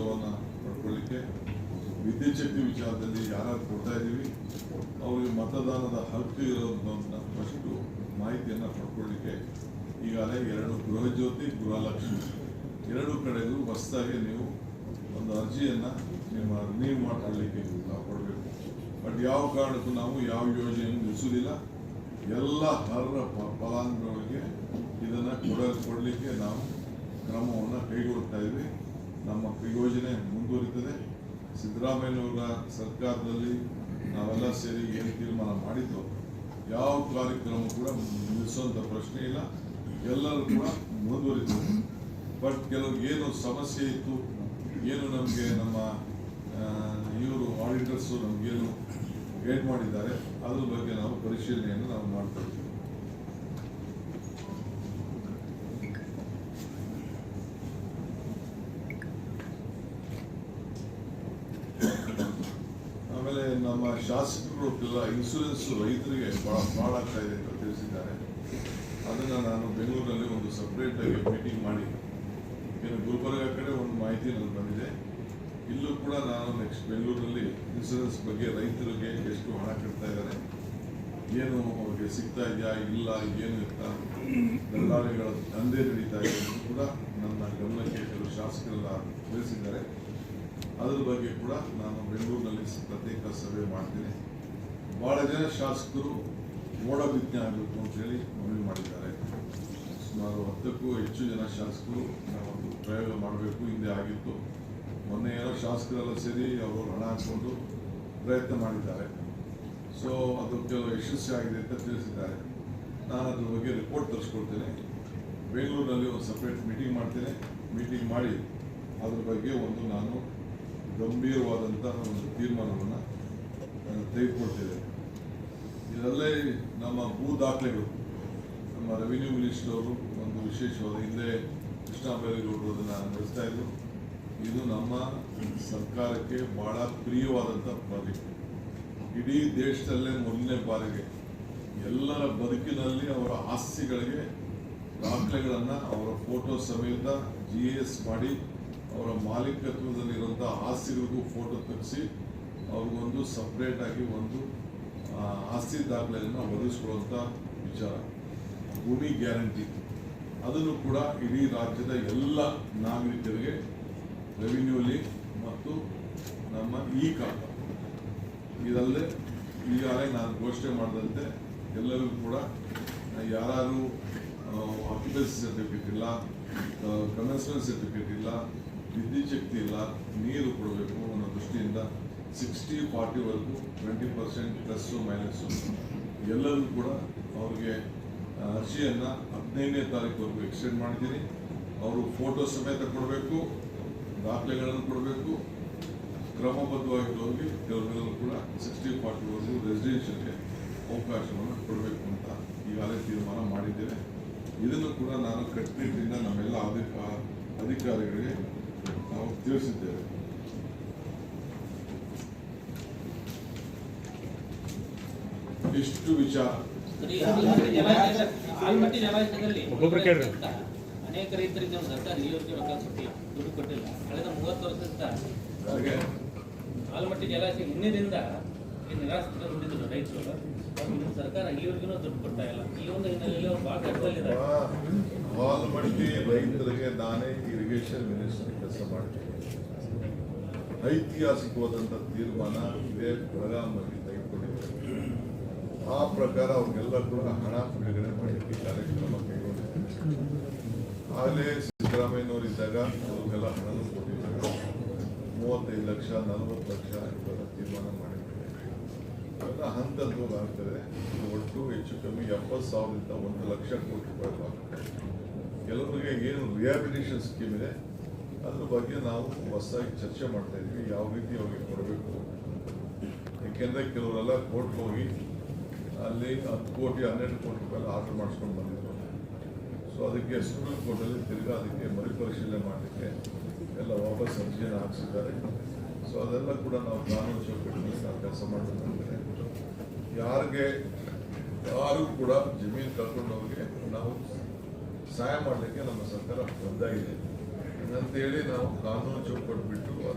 ಇಷ್ಟವನ್ನು ಪಡ್ಕೊಳ್ಳಿಕ್ಕೆ, ವಿದ್ಯುತ್ ಶಕ್ತಿ ವಿಚಾರದಲ್ಲಿ ಯಾರು ಕೊಡ್ತಾ ಇದ್ದೀವಿ ಅವರಿಗೆ ಮತದಾನದ ಹಕ್ಕು ಇರೋದನ್ನ ಫಸ್ಟು ಮಾಹಿತಿಯನ್ನು ಪಡ್ಕೊಳ್ಳಿಕ್ಕೆ ಈಗಾಗಲೇ 2 ಗೃಹಜ್ಯೋತಿ, ಗೃಹಲಕ್ಷ್ಮಿ 2 ಕಡೆಗೂ ಹೊಸದಾಗಿ ನೀವು ಒಂದು ಅರ್ಜಿಯನ್ನು ರಿನ್ಯೂ ಮಾಡ್ಕೊಳ್ಳಿಕ್ಕೆ ಕೊಡಬೇಕು. ಬಟ್ ಯಾವ ಕಾರಣಕ್ಕೂ ನಾವು ಯಾವ ಯೋಜನೆಯನ್ನು ನಿಲ್ಲಿಸೋದಿಲ್ಲ. ಎಲ್ಲ ಅರ್ಹ ಫಲಾನುಭವಿಗಳಿಗೆ ಇದನ್ನು ಕೊಡಲಿಕ್ಕೆ ನಾವು ಕ್ರಮವನ್ನು ಕೈಗೊಳ್ತಾ ಇದ್ವಿ. ನಮ್ಮ ಯೋಜನೆ ಮುಂದುವರಿತದೆ. ಸಿದ್ದರಾಮಯ್ಯನವರ ಸರ್ಕಾರದಲ್ಲಿ ನಾವೆಲ್ಲ ಸೇರಿ ಏನು ತೀರ್ಮಾನ ಮಾಡಿದ್ದು, ಯಾವ ಕಾರ್ಯಕ್ರಮ ಕೂಡ ನಿಲ್ಲಿಸುವಂಥ ಪ್ರಶ್ನೆ ಇಲ್ಲ, ಎಲ್ಲರೂ ಕೂಡ ಮುಂದುವರಿತದೆ. ಬಟ್ ಕೆಲವ್ರಿಗೆ ಏನು ಸಮಸ್ಯೆ ಇತ್ತು, ಏನು ನಮಗೆ ನಮ್ಮ ಇವರು ಆಡಿಟರ್ಸು ನಮಗೇನು ಗೈಡ್ ಮಾಡಿದ್ದಾರೆ, ಅದ್ರ ಬಗ್ಗೆ ನಾವು ಪರಿಶೀಲನೆಯನ್ನು ನಾವು ಮಾಡ್ತಾ ಇದ್ದೀವಿ. ಆಮೇಲೆ ನಮ್ಮ ಶಾಸಕರು ಇನ್ಶೂರೆನ್ಸ್ ರೈತರಿಗೆ ಭಾಳ ಫ್ರಾಡ್ ಆಗ್ತಾ ಇದೆ ಅಂತ ತಿಳಿಸಿದ್ದಾರೆ. ಅದನ್ನು ನಾನು ಬೆಂಗಳೂರಲ್ಲಿ ಒಂದು ಸಪ್ರೇಟಾಗಿ ಮೀಟಿಂಗ್ ಮಾಡಿ, ಏನು ಗುಲ್ಬರ್ಗ ಕಡೆ ಒಂದು ಮಾಹಿತಿ ನನಗೆ ಬಂದಿದೆ, ಇಲ್ಲೂ ಕೂಡ ನಾನು ನೆಕ್ಸ್ಟ್ ಬೆಂಗಳೂರಲ್ಲಿ ಇನ್ಶೂರೆನ್ಸ್ ಬಗ್ಗೆ ರೈತರಿಗೆ ಎಷ್ಟು ಹಣ ಕಟ್ತಾ ಇದ್ದಾರೆ, ಏನು ಅವ್ರಿಗೆ ಸಿಗ್ತಾ ಇದೆಯಾ ಇಲ್ಲ, ಏನು ಇರ್ತಾ ದಲ್ಲಾಳಿಗಳ ದಂಧೆ ನಡೀತಾ ಇದೆ ಅಂತ ಕೂಡ ನನ್ನ ಗಮನಕ್ಕೆ ಕೆಲವು ಶಾಸಕರೆಲ್ಲ ತಿಳಿಸಿದ್ದಾರೆ. ಅದ್ರ ಬಗ್ಗೆ ಕೂಡ ನಾನು ಬೆಂಗಳೂರಿನಲ್ಲಿ ಪ್ರತ್ಯೇಕ ಸಭೆ ಮಾಡ್ತೀನಿ. ಭಾಳ ಜನ ಶಾಸಕರು ಮೋಡ ಬಿತ್ತನೆ ಆಗಬೇಕು ಅಂತೇಳಿ ಮನವಿ ಮಾಡಿದ್ದಾರೆ. ಸುಮಾರು 10ಕ್ಕೂ ಹೆಚ್ಚು ಜನ ಶಾಸಕರು ನಾವೊಂದು ಪ್ರಯೋಗ ಮಾಡಬೇಕು, ಹಿಂದೆ ಆಗಿತ್ತು. ಮೊನ್ನೆ ಏನೋ ಶಾಸಕರೆಲ್ಲ ಸೇರಿ ಅವರು ಹಣ ಹಾಕ್ಕೊಂಡು ಪ್ರಯತ್ನ ಮಾಡಿದ್ದಾರೆ. ಸೊ ಅದು ಕೆಲವು ಯಶಸ್ವಿ ಆಗಿದೆ ಅಂತ ತಿಳಿಸಿದ್ದಾರೆ. ನಾನು ಅದ್ರ ಬಗ್ಗೆ ರಿಪೋರ್ಟ್ ತರಿಸ್ಕೊಳ್ತೇನೆ. ಬೆಂಗಳೂರಿನಲ್ಲಿ ಒಂದು ಸಪ್ರೇಟ್ ಮೀಟಿಂಗ್ ಮಾಡ್ತೇನೆ. ಮೀಟಿಂಗ್ ಮಾಡಿ ಅದ್ರ ಬಗ್ಗೆ ಒಂದು ನಾನು ಗಂಭೀರವಾದಂಥ ಒಂದು ತೀರ್ಮಾನವನ್ನು ತೆಗೆದುಕೊಳ್ತೇವೆ. ಇದರಲ್ಲೇ ನಮ್ಮ ಭೂ ದಾಖಲೆಗಳು, ನಮ್ಮ ರೆವಿನ್ಯೂ ಮಿನಿಸ್ಟರ್ ಅವರು ಒಂದು ವಿಶೇಷವಾದ ಹಿಂದೆ ಕೃಷ್ಣ ಬೈರೇಗೌಡರು ಅದನ್ನು ನಡೆಸ್ತಾ ಇದ್ರು. ಇದು ನಮ್ಮ ಸರ್ಕಾರಕ್ಕೆ ಬಹಳ ಪ್ರಿಯವಾದಂಥ ಪ್ರಾಜೆಕ್ಟ್. ಇಡೀ ದೇಶದಲ್ಲೇ ಮೊದಲನೇ ಬಾರಿಗೆ ಎಲ್ಲರ ಬದುಕಿನಲ್ಲಿ ಅವರ ಆಸ್ತಿಗಳಿಗೆ ದಾಖಲೆಗಳನ್ನು ಅವರ ಫೋಟೋ ಸಮೇತ GS ಮಾಡಿ, ಅವರ ಮಾಲೀಕತ್ವದಲ್ಲಿರುವಂಥ ಆಸ್ತಿಗಳಿಗೂ ಫೋಟೋ ತೆಗೆಸಿ ಅವ್ರಿಗೊಂದು ಸಪ್ರೇಟಾಗಿ ಒಂದು ಆಸ್ತಿ ದಾಖಲೆಯನ್ನು ಒದಗಿಸ್ಕೊಳ್ಳುವಂಥ ವಿಚಾರ, ಭೂಮಿ ಗ್ಯಾರಂಟಿ, ಅದನ್ನು ಕೂಡ ಇಡೀ ರಾಜ್ಯದ ಎಲ್ಲ ನಾಗರಿಕರಿಗೆ ರೆವಿನ್ಯೂಲಿ ಮತ್ತು ನಮ್ಮ ಖಾತಾ ಇದಲ್ಲದೆ ಈಗಾಗಲೇ ನಾನು ಘೋಷಣೆ ಮಾಡಿದಂತೆ ಎಲ್ಲರಿಗೂ ಕೂಡ ಯಾರು ಆಕ್ಯುಪೆನ್ಸಿ ಸರ್ಟಿಫಿಕೇಟ್ ಇಲ್ಲ, ಕನ್ವೆನ್ಷನಲ್ ಸರ್ಟಿಫಿಕೇಟ್ ಇಲ್ಲ, ವಿದ್ಯುತ್ ಶಕ್ತಿ ಇಲ್ಲ, ನೀರು ಕೊಡಬೇಕು ಅನ್ನೋ ದೃಷ್ಟಿಯಿಂದ 60-40ವರೆಗೂ 20% ಪ್ಲಸ್ಸು ಮೈನಸ್ಸು ಎಲ್ಲರೂ ಕೂಡ ಅವ್ರಿಗೆ ಅರ್ಜಿಯನ್ನು 15ನೇ ತಾರೀಕುವರೆಗೂ ಎಕ್ಸ್ಟೆಂಡ್ ಮಾಡಿದ್ದೀನಿ. ಅವರು ಫೋಟೋ ಸಮೇತ ಕೊಡಬೇಕು, ದಾಖಲೆಗಳನ್ನು ಕೊಡಬೇಕು. ಕ್ರಮಬದ್ಧವಾಗಿರೋರಿಗೆ ಕೆಲವರೆಲ್ಲರೂ ಕೂಡ 60-40ವರೆಗೂ ರೆಸಿಡೆನ್ಷಿಯಲ್ಗೆ ಅವಕಾಶವನ್ನು ಕೊಡಬೇಕು ಅಂತ ಈಗಾಗಲೇ ತೀರ್ಮಾನ ಮಾಡಿದ್ದೇವೆ. ಇದನ್ನು ಕೂಡ ನಾನು ಕಟ್ಟುನಿಟ್ಟಿನಿಂದ ನಮ್ಮೆಲ್ಲ ಅಧಿಕಾರಿಗಳಿಗೆ ನಾವು ತಿಳಿಸಿದ್ದೇವೆ. ಇಷ್ಟು ವಿಚಾರ. ಅನೇಕ ರೈತರಿಗೆ ಸರ್ಕಾರ ಇಲ್ಲಿವರೆಗೆ ರೊಕ್ಕ ಕೊಟ್ಟಿಲ್ಲ, ದುಡ್ಡು ಕೊಟ್ಟಿಲ್ಲ. ಕಳೆದ 30 ವರ್ಷದಿಂದ ಆಲಮಟ್ಟಿ ಜಲಾಶಯ ಹಿಂದಿನಿಂದ ನಿರಾಶ್ರಿತ ದುಡಿದ್ರು ರೈತರು. ಸರ್ಕಾರ ಇಲ್ಲಿವರೆಗೂ ದುಡ್ಡು ಕೊಡ್ತಾ ಇಲ್ಲ. ಈ ಒಂದು ಹಿನ್ನೆಲೆಯಲ್ಲಿ ಅವ್ರು ಬಹಳ ಕಷ್ಟದಲ್ಲಿದ್ದಾರೆ. ಆಲಮಟ್ಟಿ ರೈತರಿಗೆ ನಾನೇ ಇರಿಗೇಷನ್ ಮಿನಿಸ್ಟರ್ ಕೆಲಸ ಮಾಡ್ತೀನಿ. ಐತಿಹಾಸಿಕವಾದಂಥ ತೀರ್ಮಾನ ಇದೇ ಬೆಳಗಾವಿಯಲ್ಲಿ ತೆಗೆದುಕೊಂಡಿದ್ದಾರೆ. ಆ ಪ್ರಕಾರ ಅವ್ರಿಗೆಲ್ಲ ಕೂಡ ಹಣ ಬಿಡುಗಡೆ ಮಾಡಲಿಕ್ಕೆ ಕಾರ್ಯಕ್ರಮ ಕೈಗೊಂಡಿದ್ದಾರೆ. ಆಗಲೇ ಸಿದ್ದರಾಮಯ್ಯನವರಿದ್ದಾಗ ಅವ್ರಿಗೆಲ್ಲ ಹಣ ಕೊಟ್ಟಿದ್ದಾರೆ. 35 ಲಕ್ಷ 40 ಲಕ್ಷ ಇವೆಲ್ಲ ತೀರ್ಮಾನ ಮಾಡಿದ್ದಾರೆ. ಅವೆಲ್ಲ ಹಂತವಾಗಿ ಆಗ್ತದೆ. ಒಟ್ಟು ಹೆಚ್ಚು ಕಮ್ಮಿ 70,000ದಿಂದ 1 ಲಕ್ಷ ಕೋಟಿ ರೂಪಾಯಿ ಆಗುತ್ತೆ. ಕೆಲವರಿಗೆ ಏನು ರಿಹ್ಯಾಬಿಲಿಟೇಷನ್ ಸ್ಕೀಮ್ ಇದೆ ಅದ್ರ ಬಗ್ಗೆ ನಾವು ಹೊಸದಾಗಿ ಚರ್ಚೆ ಮಾಡ್ತಾ ಇದ್ದೀವಿ, ಯಾವ ರೀತಿ ಅವ್ರಿಗೆ ಕೊಡಬೇಕು. ಏಕೆಂದರೆ ಕೆಲವರೆಲ್ಲ ಕೋರ್ಟ್ಗೆ ಹೋಗಿ ಅಲ್ಲಿ 10 ಕೋಟಿ 12 ಕೋಟಿ ರೂಪಾಯಿ ಆರ್ಡರ್ ಮಾಡಿಸ್ಕೊಂಡು ಬಂದಿದ್ರು. ಸೊ ಅದಕ್ಕೆ ಸುಪ್ರೀಂ ಕೋರ್ಟಲ್ಲಿ ತಿರ್ಗಾ ಅದಕ್ಕೆ ಮರುಪರಿಶೀಲನೆ ಮಾಡಲಿಕ್ಕೆ ಎಲ್ಲ ವಾಪಸ್ ಅರ್ಜಿಯನ್ನು ಹಾಕಿಸಿದ್ದಾರೆ. ಸೊ ಅದೆಲ್ಲ ಕೂಡ ನಾವು ಕಾನೂನು ಚೌಕಟ್ಟಿನಲ್ಲಿ ನಾವು ಕೆಲಸ ಮಾಡಬೇಕಾಗ್ತದೆ. ಯಾರು ಕೂಡ ಜಮೀನು ಕಳ್ಕೊಂಡವ್ರಿಗೆ ನಾವು ಸಹಾಯ ಮಾಡಲಿಕ್ಕೆ ನಮ್ಮ ಸರ್ಕಾರ ಬದ್ಧ ಇದೆ ಅಂತೇಳಿ ನಾವು ಕಾನೂನು ಚೌಕಟ್ಟು ಬಿಟ್ಟು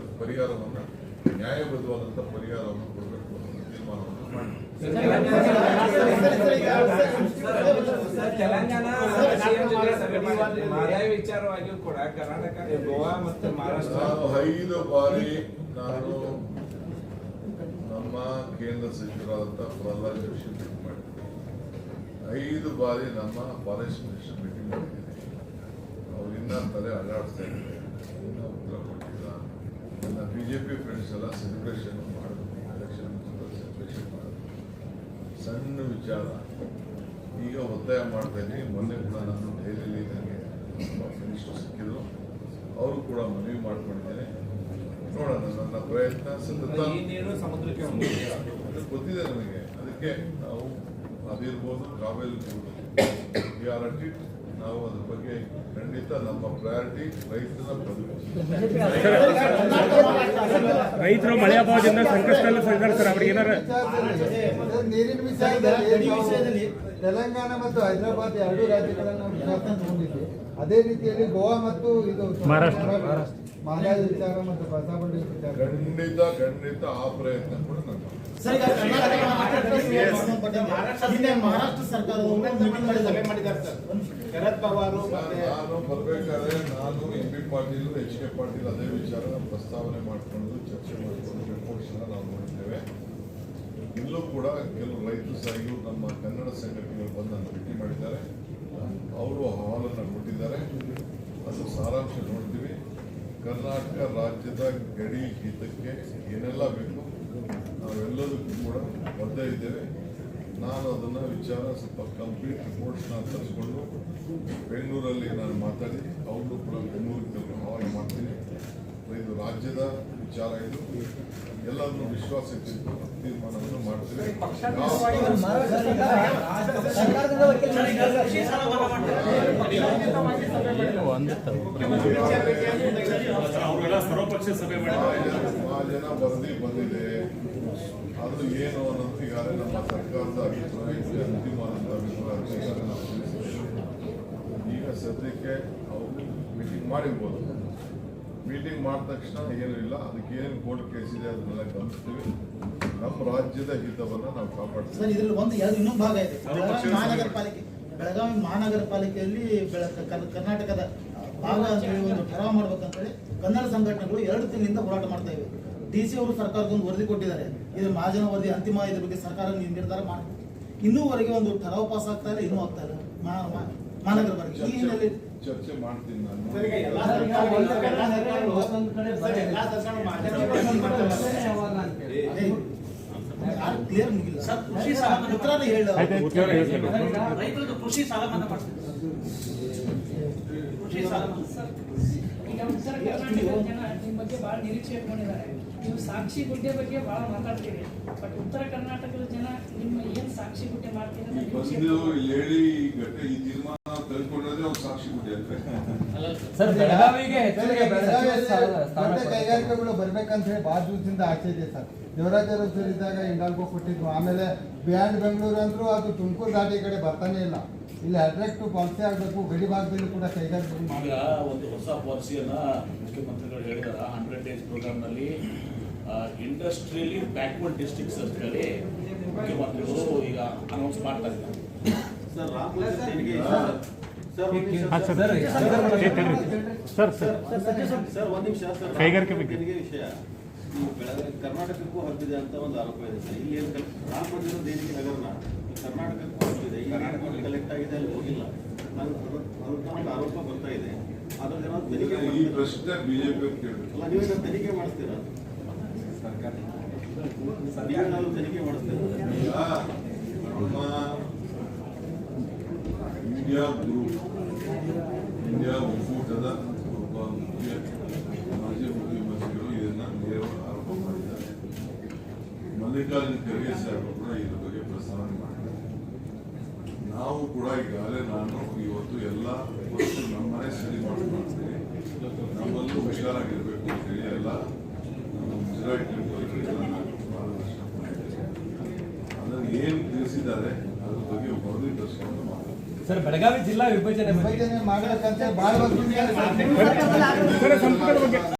ಪರಿಹಾರವನ್ನು ನ್ಯಾಯಬದ್ಧವಾದಂಥ ಪರಿಹಾರವನ್ನು ಕೊಡಬೇಕು ಅನ್ನೋ ತೀರ್ಮಾನವನ್ನು ಮಾಡಿ. ತೆಲಂಗಾಣ ಮಹದಾಯಿ ವಿಚಾರವಾಗಿಯೂ ಕೂಡ ಕರ್ನಾಟಕ, ಗೋವಾ ಮತ್ತು ಮಹಾರಾಷ್ಟ್ರ ನಾನು 5 ಬಾರಿ ನಮ್ಮ ಕೇಂದ್ರ ಸಚಿವರಾದಂಥ ಪ್ರಹ್ಲಾದ್ ಜೋಶಿ ಭೇಟಿ ಮಾಡಿದ್ದೀನಿ. 5 ಬಾರಿ ನಮ್ಮ ಫಾರೆಸ್ಟ್ ಮಿನಿಸ್ಟರ್ ಮೀಟಿಂಗ್ ಮಾಡಿದ್ದೀನಿ. ಅವ್ರು ಇನ್ನೂ ತಲೆ ಅಲ್ಲಾಡಿಸ್ತಾ ಇದ್ದಾರೆ, ಇನ್ನೂ ಉತ್ತರ ಕೊಟ್ಟಿಲ್ಲ. ನನ್ನ BJP ಫ್ರೆಂಡ್ಸ್ ಎಲ್ಲ ಸೆಲೆಬ್ರೇಷನ್ ಮಾಡಬೇಕು, ಎಲೆಕ್ಷನ್ ಸೆಲೆಬ್ರೇಷನ್ ಮಾಡಬೇಕು. ಸಣ್ಣ ವಿಚಾರ ಈಗ ಒತ್ತಾಯ ಮಾಡ್ತಾ ಇದ್ದೀನಿ. ಮೊನ್ನೆ ಕೂಡ ನಾನು ದೆಹಲಿಯಲ್ಲಿ ನನಗೆ ಮಿನಿಸ್ಟರ್ ಸಿಕ್ಕಿದ್ರು, ಅವರು ಕೂಡ ಮನವಿ ಮಾಡ್ಕೊಂಡಿದ್ದೇನೆ. ನೋಡೋಣ, ನನ್ನ ಪ್ರಯತ್ನ ಸತತ ಈ ನೀರು ಸಮುದ್ರಕ್ಕೆ ಹೋಗಿದೆ. ಅದು ಗೊತ್ತಿದೆ ನನಗೆ. ಅದಕ್ಕೆ ನಾವು ಅದಿರ್ಬೋದು, ಕಾವೇರಿ ನಾವು ಅದ್ರ ಬಗ್ಗೆ ಖಂಡಿತ ನಮ್ಮ ಪ್ರಯಾರಿಟಿ ರೈತನ ಬದುಕು. ರೈತರು ಮಳೆ ಅಭಾವದಿಂದ ಸಂಕಷ್ಟದಲ್ಲಿ ಸಂಕರಿಸ್ತಾರೆ. ಅವ್ರಿಗೆ ಏನಾರ ನೀರಿನ ವಿಷಯದಲ್ಲಿ ತೆಲಂಗಾಣ ಮತ್ತು ಹೈದರಾಬಾದ್ ಎರಡು ರಾಜ್ಯಗಳನ್ನು ನಾವು ವಿಚಾರ ತಗೊಂಡಿದ್ವಿ. ಅದೇ ರೀತಿಯಲ್ಲಿ ಗೋವಾ ಮತ್ತು ಇದು ಮಹಾರಾಷ್ಟ್ರ ಮಹದಾಯಿ ವಿಚಾರ ಮತ್ತು ಬಸಾಬಂಡಿ ವಿಚಾರ ಖಂಡಿತ ಆ ಪ್ರಯತ್ನ ಕೂಡ ನಾನು ಮಹಾರಾಷ್ಟ್ರ ಸರ್ಕಾರ ಶರದ್ ಪವಾರ್ ನಾನು ಬರ್ಬೇಕಾದ್ರೆ ನಾನು MP ಪಾಟೀಲ್ HK ಪಾಟೀಲ್ ಅದೇ ವಿಚಾರ ಪ್ರಸ್ತಾವನೆ ಮಾಡಿಕೊಂಡು ಚರ್ಚೆ ಮಾಡಿಕೊಂಡು ರಿಪೋರ್ಟ್ಸ್ ಎಲ್ಲ ನಾವು ನೋಡಿದ್ದೇವೆ. ಇಲ್ಲೂ ಕೂಡ ಕೆಲವು ರೈತರು ಸಹ ಇವರು ನಮ್ಮ ಕನ್ನಡ ಸಂಘಟನೆಗಳು ಬಂದು ನನ್ನ ಭೇಟಿ ಮಾಡಿದ್ದಾರೆ. ಅವರು ಅಹವಾಲನ್ನು ಕೊಟ್ಟಿದ್ದಾರೆ. ಅದು ಸಾರಾಂಶ ನೋಡ್ತೀವಿ. ಕರ್ನಾಟಕ ರಾಜ್ಯದ ಗಡಿ ಹಿತಕ್ಕೆ ಏನೆಲ್ಲ ಬೇಕು ನಾವೆಲ್ಲದಕ್ಕೂ ಕೂಡ ಬದ್ಧ ಇದ್ದೇವೆ. ನಾನು ಅದನ್ನು ವಿಚಾರ ಸ್ವಲ್ಪ ಕಂಪ್ಲೀಟ್ ರಿಪೋರ್ಟ್ಸ್ನ ತರಿಸ್ಕೊಂಡು ಬೆಂಗಳೂರಲ್ಲಿ ನಾನು ಮಾತಾಡಿ ಅವರು ಕೂಡ ಬೆಂಗಳೂರಿಗೆ ಅವಾಗ ಮಾಡ್ತೀನಿ. ಇದು ರಾಜ್ಯದ ವಿಚಾರ, ಇದು ಎಲ್ಲದನ್ನು ವಿಶ್ವಾಸಕ್ಕೆ ತೀರ್ಮಾನವನ್ನು ಮಾಡ್ತೀವಿ. ಜನ ವರದಿ ಬಂದಿದೆ, ಅದು ಏನು ಅನ್ನೋದು ಈಗಾಗಲೇ ನಮ್ಮ ಸರ್ಕಾರದ ಅಭಿಪ್ರಾಯ ಅಂತಿಮವಾದಂಥ ಅಭಿಪ್ರಾಯ ಈಗಾಗಲೇ ನಾವು ತಿಳಿಸಿದ್ದೇವೆ. ಈಗ ಸದ್ಯಕ್ಕೆ ಅವರು ಮೀಟಿಂಗ್ ಮಾಡಿರ್ಬೋದು. ಮೀಟಿಂಗ್ ಮಾಡಿದ ತಕ್ಷಣ ಏನೂ ಇಲ್ಲ, ಅದಕ್ಕೆ ಏನು ಕೋರ್ಟ್ ಕೇಸ್ ಇದೆ ಅದನ್ನೆಲ್ಲ ಗಮನಿಸ್ತೀವಿ. ನಮ್ಮ ರಾಜ್ಯದ ಹಿತವನ್ನು ನಾವು ಕಾಪಾಡ್ತೀವಿ. ಸರ್, ಇದರಲ್ಲಿ ಒಂದು ಇನ್ನೊಂದು ಭಾಗ ಇದೆ. ಬೆಳಗಾವಿ ಮಹಾನಗರ ಪಾಲಿಕೆಯಲ್ಲಿ ಕರ್ನಾಟಕದ ಭಾಗ ಅಂತ ಹೇಳಿ ಒಂದು ಠರಾವ್ ಮಾಡ್ಬೇಕಂತೇಳಿ ಕನ್ನಡ ಸಂಘಟನೆಗಳು 2 ತಿಂಗಳಿಂದ ಹೋರಾಟ ಮಾಡ್ತಾ ಇವೆ. DC ಅವರು ಸರ್ಕಾರಕ್ಕೊಂದು ವರದಿ ಕೊಟ್ಟಿದ್ದಾರೆ. ಇದು ಮಹಾಜನ ವರದಿ ಅಂತಿಮ, ಇದ್ರ ಬಗ್ಗೆ ಸರ್ಕಾರ ನಿರ್ಧಾರ ಮಾಡಿ ಇನ್ನೂವರೆಗೆ ಒಂದು ಠರಾವ್ ಪಾಸ್ ಆಗ್ತಾ ಇಲ್ಲ, ಇನ್ನೂ ಆಗ್ತಾ ಇಲ್ಲ ಮಹಾನಗರ ಪಾಲಿಕೆ. ಈ ಹಿನ್ನೆಲೆ ಚರ್ಚೆ ಮಾಡ್ತೀನಿ ನಾನು. ಕ್ಲಿಯರ್ ಮುಗಿಲ್ಲ ಸರ್. ಕೃಷಿ ಸಾಲ ರೈತರದ್ದು ಕೃಷಿ ಸಾಲ ಮನ್ನಾ ಮಾಡ್ತಾರೆ. ಕೃಷಿ ಸಾಲ ಈಗ ಉತ್ತರ ಕರ್ನಾಟಕದ ಜನ ನಿಮ್ಮ ಬಗ್ಗೆ ಬಹಳ ನಿರೀಕ್ಷೆ ಇಟ್ಕೊಂಡಿದ್ದಾರೆ. ನೀವು ಸಾಕ್ಷಿ ಗುಡ್ಡೆ ಬಗ್ಗೆ ಬಹಳ ಮಾತಾಡ್ತೀರಿ, ಬಟ್ ಉತ್ತರ ಕರ್ನಾಟಕದ ಜನ ನಿಮ್ಮ ಏನ್ ಸಾಕ್ಷಿ ಗುಡ್ಡೆ ಮಾಡ್ತೀರಿ ಬಂದು ಹೇಳಿ ಈ ತೀರ್ಮಾನ ತೆಗೆದುಕೊಂಡ್ರೆ ಅವ್ರು ಸಾಕ್ಷಿ ಗುಡ್ಡೆ ಅಂತ. ಸರ್, ಬೆಳಗಾವಿಗೆ ದೊಡ್ಡ ಕೈಗಾರಿಕೆಗಳು ಬರ್ಬೇಕಂತ ಹೇಳಿ ಬಹಳ ದಿವಸದಿಂದ ಆಸೆ ಇದೆ ಸರ್. ದೇವರಾಜ ಅರಸರು ಇದ್ದಾಗ ಇಂಡಾಲ್ಕೋ ಕೊಟ್ಟಿದ್ವು. ಆಮೇಲೆ ಬಿಯಾಂಡ್ ಬೆಂಗಳೂರು ಅಂದ್ರೂ ಅದು ತುಮಕೂರು ದಾಟಿ ಕಡೆ ಬರ್ತಾನೆ ಇಲ್ಲ. ಇಲ್ಲಿ ಅಟ್ರಾಕ್ಟಿವ್ ಪಾಲಿಸಿ ಆಗಬೇಕು. ಗಡಿ ಭಾಗದಲ್ಲಿ ಕೂಡ ಕೈಗಾರಿಕೆ ಮಾಡಿ ಒಂದು ಹೊಸ ಪಾಲಿಸಿಯನ್ನ ಮುಖ್ಯಮಂತ್ರಿಗಳು ಹೇಳಿದಾರ. 100 days ಪ್ರೋಗ್ರಾಮ್ ನಲ್ಲಿ ಇಂಡಸ್ಟ್ರಿಯಲಿ ಬ್ಯಾಕ್ವರ್ಡ್ ಡಿಸ್ಟ್ರಿಕ್ಟ್ಸ್ ಅಂತ ಹೇಳಿ ಮುಖ್ಯಮಂತ್ರಿಗಳು ಈಗ ಅನೌನ್ಸ್ ಮಾಡ್ತಾ ಇದ್ದಾರೆ. ಕೈಗಾರಿಕೆ ಬಗ್ಗೆ ವಿಷಯ ಕರ್ನಾಟಕಕ್ಕೂ ಹಬ್ಬಿದೆ ಅಂತ ಒಂದು ಆರೋಪ ಇದೆ ಸರ್. ಇಲ್ಲಿ ರಾಮ ಮಂದಿರ ದೇಶಿ ನಗರನ ಕರ್ನಾಟಕಕ್ಕೂ ಹಬ್ಬಿದೆ. ಈಗ ಕಲೆಕ್ಟ್ ಆಗಿದೆ, ಅಲ್ಲಿ ಹೋಗಿಲ್ಲ. ಒಂದು ಆರೋಪ ಬರ್ತಾ ಇದೆ. ಅದ್ರ ಜನ ತನಿಖೆ ಈ ಪ್ರಶ್ನೆ ಬಿಜೆಪಿ ಅಲ್ಲ, ನೀವೇನಾದ್ರು ತನಿಖೆ ಮಾಡಿಸ್ತೀರಾ? ನೀವೇನಾದ್ರು ತನಿಖೆ ಮಾಡಿಸ್ತೀರಾ? ನಮ್ಮ ಇಂಡಿಯಾ ಗ್ರೂಪ್, ಇಂಡಿಯಾ ಒಕ್ಕೂಟದ ಒಬ್ಬ ಮಾಜಿ ಮುಖ್ಯಮಂತ್ರಿಗಳು ಇದನ್ನ ನೇರವಾಗಿ ಆರೋಪ ಮಾಡಿದ್ದಾರೆ. ಮಲ್ಲಿಕಾರ್ಜುನ ಖರ್ಗೆ ಸಾಹೇಬರು ಕೂಡ ಇದ್ರ ಬಗ್ಗೆ ಪ್ರಸ್ತಾವನೆ ಮಾಡಿದ್ದಾರೆ. ನಾವು ಕೂಡ ಈಗಾಗಲೇ ನಾನು ಇವತ್ತು ಎಲ್ಲ ವಸ್ತು ನಮ್ಮನೆ ಸರಿ ಮಾಡ್ತೀನಿ, ನಮ್ಮಲ್ಲೂ ಹುಷಾರಾಗಿರ್ಬೇಕು ಅಂತೇಳಿ ಎಲ್ಲ ಮುಜರಾಯಿ ಮಾರ್ಗದರ್ಶನ ಮಾಡಿದ್ದೇನೆ. ಅದನ್ನು ಏನು ತಿಳಿಸಿದ್ದಾರೆ ಅದ್ರ ಬಗ್ಗೆ ವರದಿ ತರಿಸ್ಕೊಂಡು ಮಾತಾಡ್ತೀನಿ. ಸರ್, ಬೆಳಗಾವಿ ಜಿಲ್ಲಾ ವಿಭಜನೆ ಮಾಡಬೇಕಂತ ಬಹಳ